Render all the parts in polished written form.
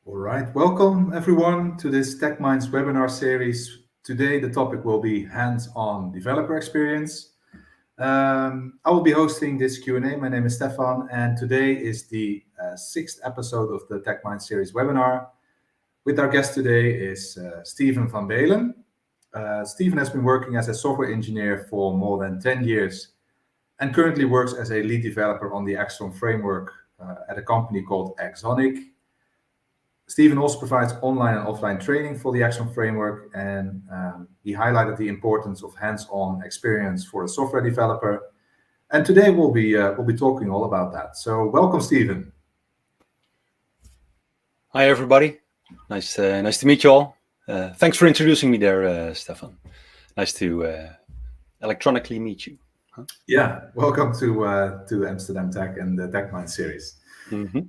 All right, welcome everyone to this Tech Minds webinar series. Today the topic will be hands-on developer experience. I will be hosting this Q&A. My name is Stefan, and today is the sixth episode of the Tech Minds series webinar. With our guest today is Steven van Beelen. Steven has been working as a software engineer for more than 10 years and currently works as a lead developer on the Axon Framework at a company called AxonIQ. Steven also provides online and offline training for the Axon Framework, and he highlighted the importance of hands-on experience for a software developer. And today we'll be talking all about that. So welcome, Steven. Hi, everybody. Nice to meet you all. Thanks for introducing me there, Stefan. Nice to electronically meet you. Huh? Yeah, welcome to Amsterdam Tech and the Tech Mind series. Mm-hmm.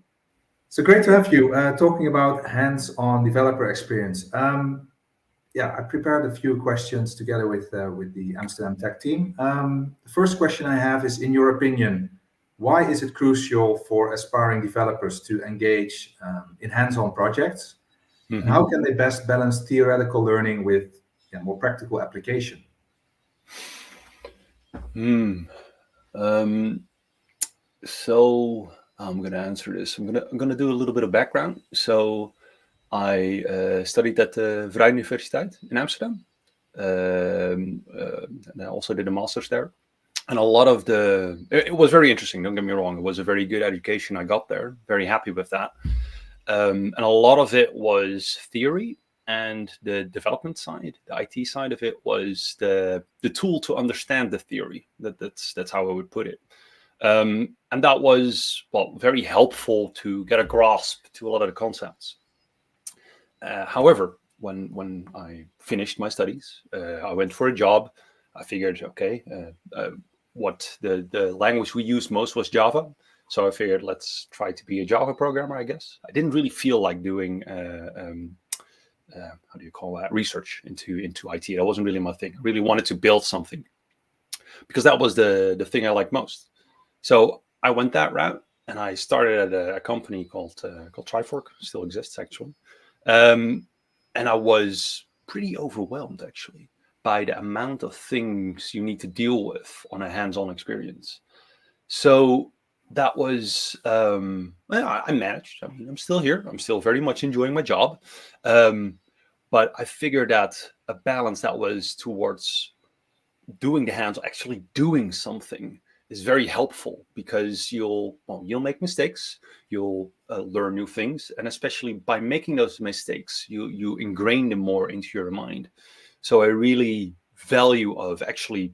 So great to have you talking about hands-on developer experience. I prepared a few questions together with the Amsterdam Tech team. The first question I have is, in your opinion, why is it crucial for aspiring developers to engage in hands-on projects? Mm-hmm. And how can they best balance theoretical learning with more practical application? So I'm going to answer this. I'm going to do a little bit of background. So I studied at the Vrije Universiteit in Amsterdam. And I also did a master's there. And a lot of it was very interesting, don't get me wrong. It was a very good education I got there. Very happy with that. And a lot of it was theory, and the development side, the IT side of it, was the tool to understand the theory. That's how I would put it. And that was, very helpful to get a grasp to a lot of the concepts. However, when I finished my studies, I went for a job. I figured, okay, what the language we used most was Java. So I figured, let's try to be a Java programmer, I guess. I didn't really feel like doing, how do you call that, research into IT. That wasn't really my thing. I really wanted to build something because that was the thing I liked most. So I went that route, and I started at a company called Trifork. Still exists, actually. And I was pretty overwhelmed, actually, by the amount of things you need to deal with on a hands-on experience. So that was, I managed. I mean, I'm still here. I'm still very much enjoying my job. But I figured that a balance that was towards doing the hands, actually doing something, is very helpful, because you'll make mistakes, you'll learn new things, and especially by making those mistakes, you ingrain them more into your mind. So I really value of actually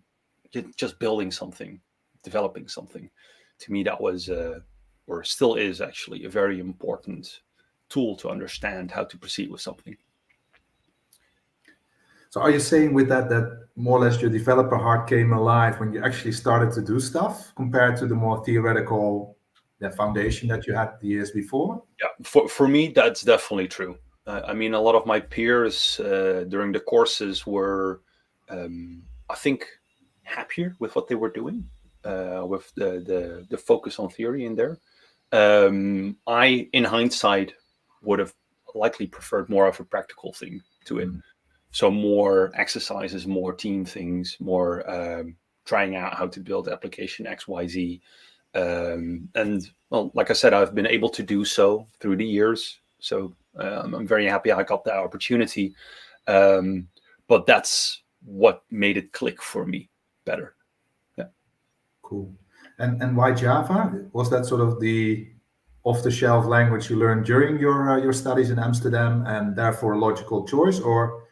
just building something, developing something. To me, that was or still is actually a very important tool to understand how to proceed with something. So are you saying with that more or less your developer heart came alive when you actually started to do stuff compared to the more theoretical foundation that you had the years before? Yeah, for me, that's definitely true. I mean, a lot of my peers during the courses were, I think, happier with what they were doing, with the focus on theory in there. I, in hindsight, would have likely preferred more of a practical thing to it. Mm-hmm. So more exercises, more team things, more trying out how to build application X, Y, Z. And well, like I said, I've been able to do so through the years. So I'm very happy I got that opportunity. But that's what made it click for me better. Yeah. Cool. And why Java? Was that sort of the off-the-shelf language you learned during your studies in Amsterdam, and therefore a logical choice, or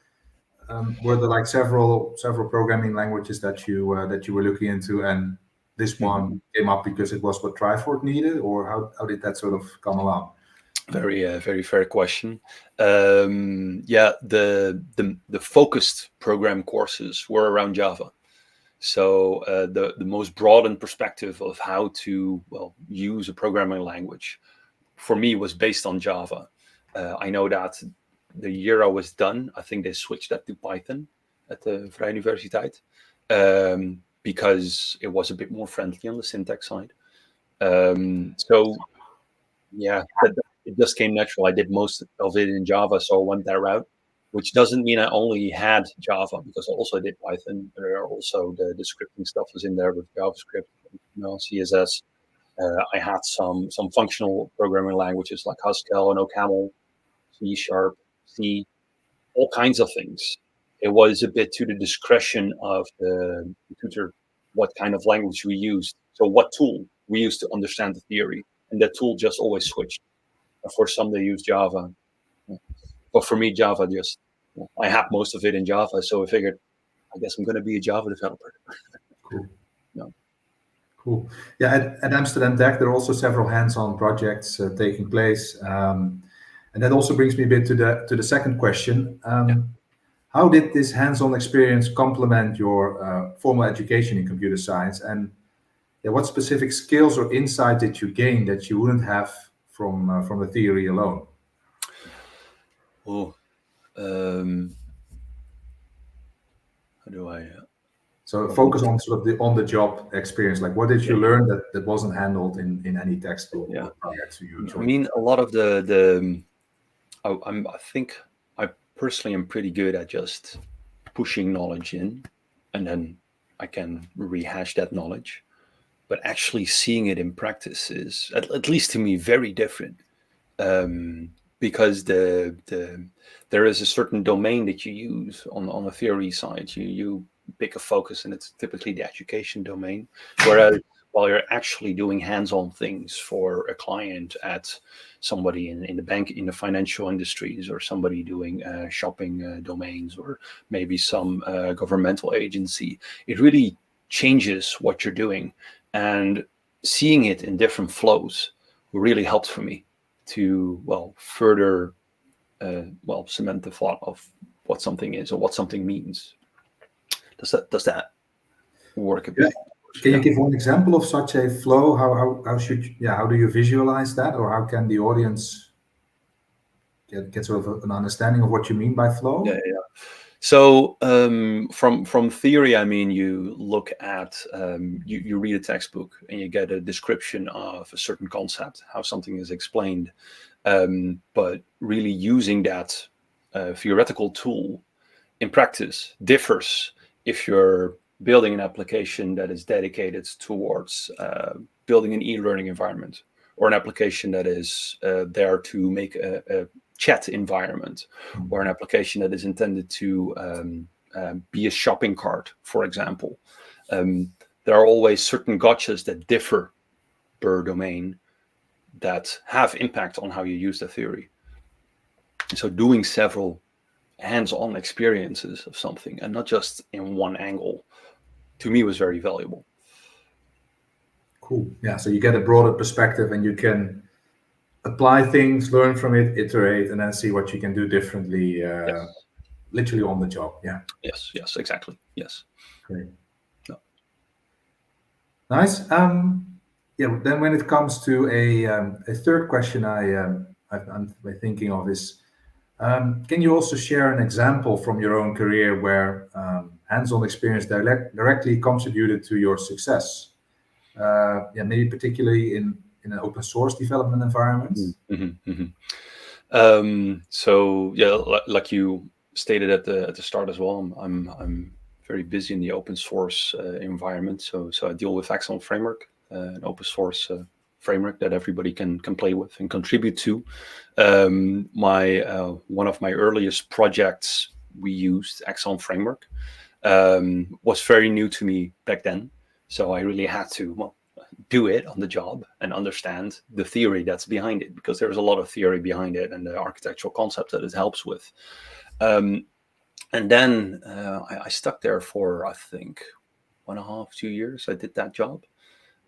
were there like several programming languages that you were looking into, and this one came up because it was what Trifork needed, or how did that sort of come along? Very fair question. The focused program courses were around Java. So the most broadened perspective of how to use a programming language for me was based on Java. I know that the year I was done, I think they switched that to Python at the Vrije Universiteit, because it was a bit more friendly on the syntax side. So yeah, it just came natural. I did most of it in Java, so I went that route, which doesn't mean I only had Java, because I also did Python. There are also the scripting stuff was in there with JavaScript, CSS. I had some functional programming languages like Haskell and OCaml, C#, C, all kinds of things. It was a bit to the discretion of the tutor what kind of language we used. So what tool we used to understand the theory, and that tool just always switched. And for some, they use Java, but for me, Java just I had most of it in Java, so I figured I guess I'm going to be a Java developer. Cool. No. Cool. Yeah, at Amsterdam Tech, there are also several hands-on projects taking place, and that also brings me a bit to the second question. How did this hands-on experience complement your formal education in computer science, and what specific skills or insight did you gain that you wouldn't have from the theory alone? Oh, how do I? So focus on sort of the on-the-job experience. Like, what did you learn that wasn't handled in any textbook or projects you joined? I mean, a lot of the I think I personally am pretty good at just pushing knowledge in, and then I can rehash that knowledge. But actually seeing it in practice is, at least to me, very different. Because there is a certain domain that you use on the theory side. You pick a focus, and it's typically the education domain. Whereas while you're actually doing hands-on things for a client at somebody in the bank, in the financial industries, or somebody doing shopping domains, or maybe some governmental agency, it really changes what you're doing. And seeing it in different flows really helped for me to further cement the thought of what something is or what something means. Does that work a bit? Can you give one example of such a flow? How do you visualize that, or how can the audience get sort of an understanding of what you mean by flow? Yeah. So from theory, I mean, you look at you read a textbook and you get a description of a certain concept, how something is explained, but really using that theoretical tool in practice differs if you're building an application that is dedicated towards building an e-learning environment, or an application that is there to make a chat environment, or an application that is intended to be a shopping cart, for example. There are always certain gotchas that differ per domain that have impact on how you use the theory. So doing several hands-on experiences of something, and not just in one angle, to me was very valuable. Cool. Yeah, so you get a broader perspective, and you can apply things, learn from it, iterate, and then see what you can do differently, Yes. literally on the job. Yeah. Yes, exactly. Yes. Great. Yeah. Nice. Then when it comes to a third question I'm thinking of is, can you also share an example from your own career where hands-on experience directly contributed to your success? Maybe particularly in an open source development environment. So like you stated at the start as well, I'm very busy in the open source environment. So I deal with Axon Framework, an open source framework that everybody can play with and contribute to. One of my earliest projects we used Axon Framework was very new to me back then. So I really had to do it on the job and understand the theory that's behind it, because there's a lot of theory behind it and the architectural concept that it helps with. And then I stuck there for, I think, 1.5-2 years. I did that job.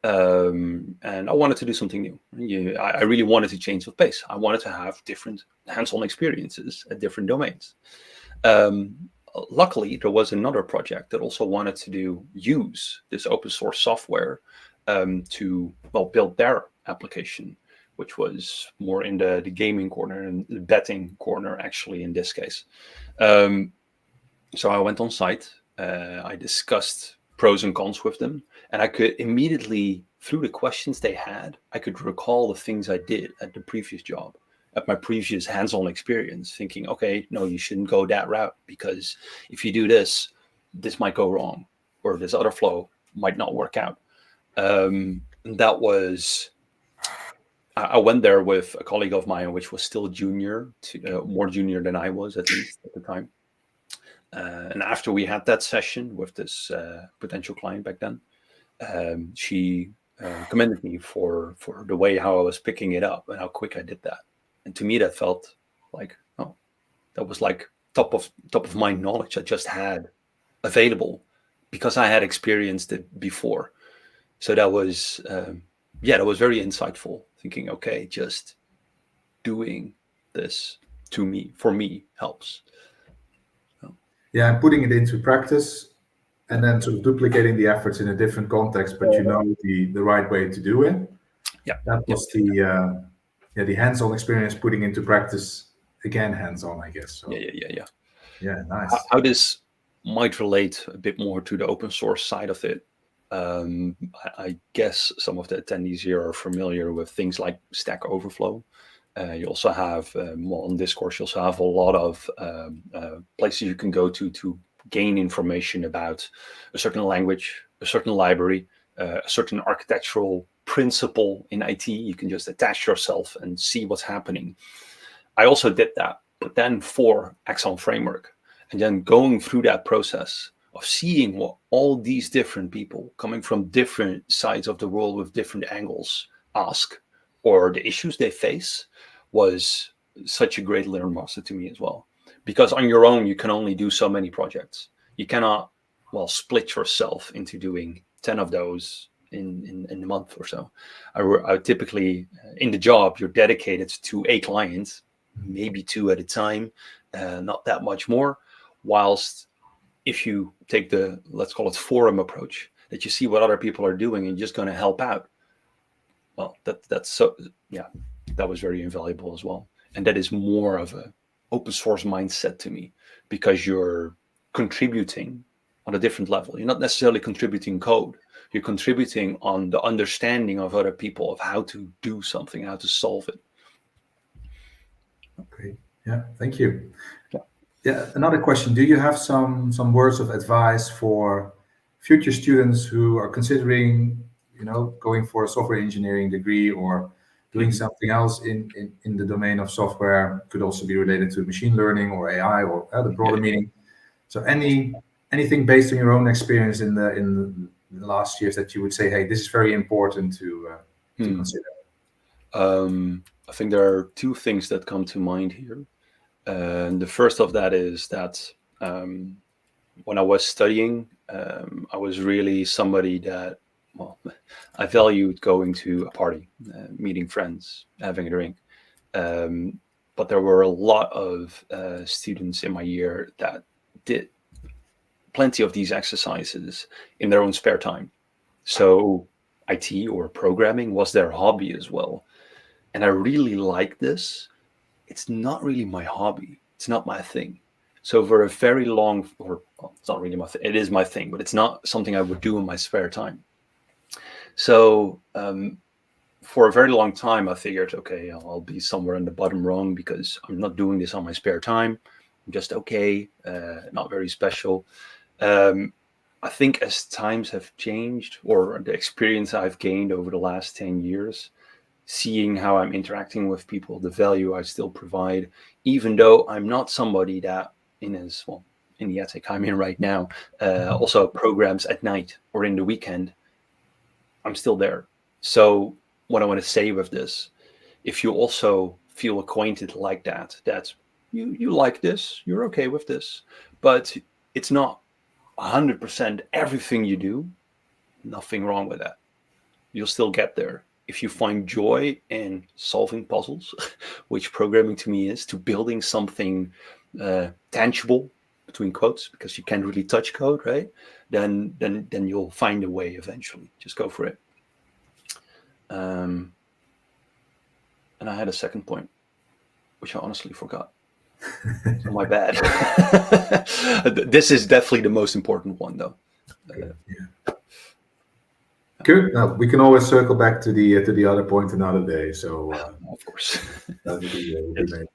And I wanted to do something new. I really wanted to change the pace. I wanted to have different hands-on experiences at different domains. Luckily, there was another project that also wanted to use this open source software to build their application, which was more in the gaming corner and the betting corner, actually, in this case. So I went on site. I discussed pros and cons with them, and I could immediately, through the questions they had, I could recall the things I did at the previous job. at my previous hands-on experience, thinking, okay, no, you shouldn't go that route, because if you do this, this might go wrong, or this other flow might not work out. That was, I went there with a colleague of mine, which was still junior, more junior than I was, at least at the time. And after we had that session with this potential client back then, she commended me for the way how I was picking it up and how quick I did that. And to me, that felt like, oh, that was like top of mind knowledge I just had available because I had experienced it before. So that was, that was very insightful. Thinking, okay, just doing this for me helps. Yeah, and putting it into practice, and then sort of duplicating the efforts in a different context, but the right way to do it. Yeah, that was the hands-on experience, putting into practice again, hands-on, I guess. So, yeah. Nice. How this might relate a bit more to the open source side of it. I guess some of the attendees here are familiar with things like Stack Overflow. You also have, on Discourse, you also have a lot of places you can go to gain information about a certain language, a certain library, a certain architectural principle in IT. You can just attach yourself and see what's happening. I also did that, but then for Axon Framework, and then going through that process of seeing what all these different people coming from different sides of the world with different angles ask, or the issues they face, was such a great learn master to me as well. Because on your own, you can only do so many projects. You cannot, split yourself into doing 10 of those in a month or so. I typically, in the job, you're dedicated to a client, maybe 2 at a time, not that much more. Whilst if you take the, let's call it forum approach, that you see what other people are doing and just going to help out, well, that's so, that was very invaluable as well. And that is more of a open source mindset to me, because you're contributing on a different level. You're not necessarily contributing code. You're contributing on the understanding of other people of how to do something, how to solve it. Okay. Yeah. Thank you. Yeah. Another question. Do you have some words of advice for future students who are considering, going for a software engineering degree or doing something else in the domain of software? Could also be related to machine learning or AI or the broader meaning. So anything based on your own experience in the last years that you would say, hey, this is very important to consider? I think there are 2 things that come to mind here. The first of that is that when I was studying, I was really somebody that, I valued going to a party, meeting friends, having a drink. But there were a lot of students in my year that did plenty of these exercises in their own spare time. So IT or programming was their hobby as well. And I really like this. It's not really my hobby. It's not my thing. So for a very long, it's not really my thing. It is my thing, but it's not something I would do in my spare time. So for a very long time, I figured, okay, I'll be somewhere in the bottom rung because I'm not doing this on my spare time. I'm just okay, not very special. I think as times have changed, or the experience I've gained over the last 10 years, seeing how I'm interacting with people, the value I still provide, even though I'm not somebody that in the ethic I'm in right now, also programs at night or in the weekend, I'm still there. So what I want to say with this, if you also feel acquainted like that you like this, you're okay with this, but it's not 100% everything you do, nothing wrong with that. You'll still get there. If you find joy in solving puzzles, which programming to me is, to building something tangible, between quotes, because you can't really touch code, right? Then you'll find a way eventually. Just go for it. And I had a second point, which I honestly forgot. So my bad. This is definitely the most important one, though. Good. Now we can always circle back to the other point another day. So of course. That would be Yes. great.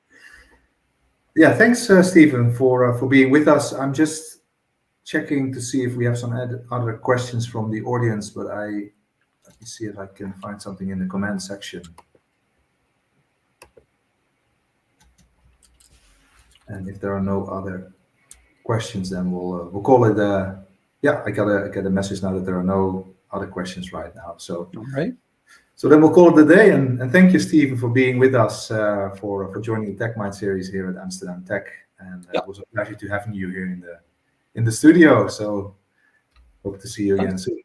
Yeah, thanks, Steven, for being with us. I'm just checking to see if we have some other questions from the audience, but let me see if I can find something in the comment section. And if there are no other questions, then we'll call it. Yeah, I got a message now that there are no other questions right now. So All right. So then we'll call it a day. And thank you, Steven, for being with us, for joining the TechMind series here at Amsterdam Tech. And it was a pleasure to having you here in the studio. So hope to see you again soon.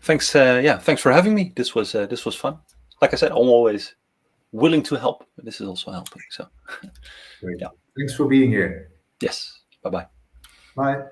Thanks. Thanks for having me. This was fun. Like I said, I'm always willing to help. But this is also helping. So Great. Yeah. Thanks for being here. Yes. Bye-bye. Bye.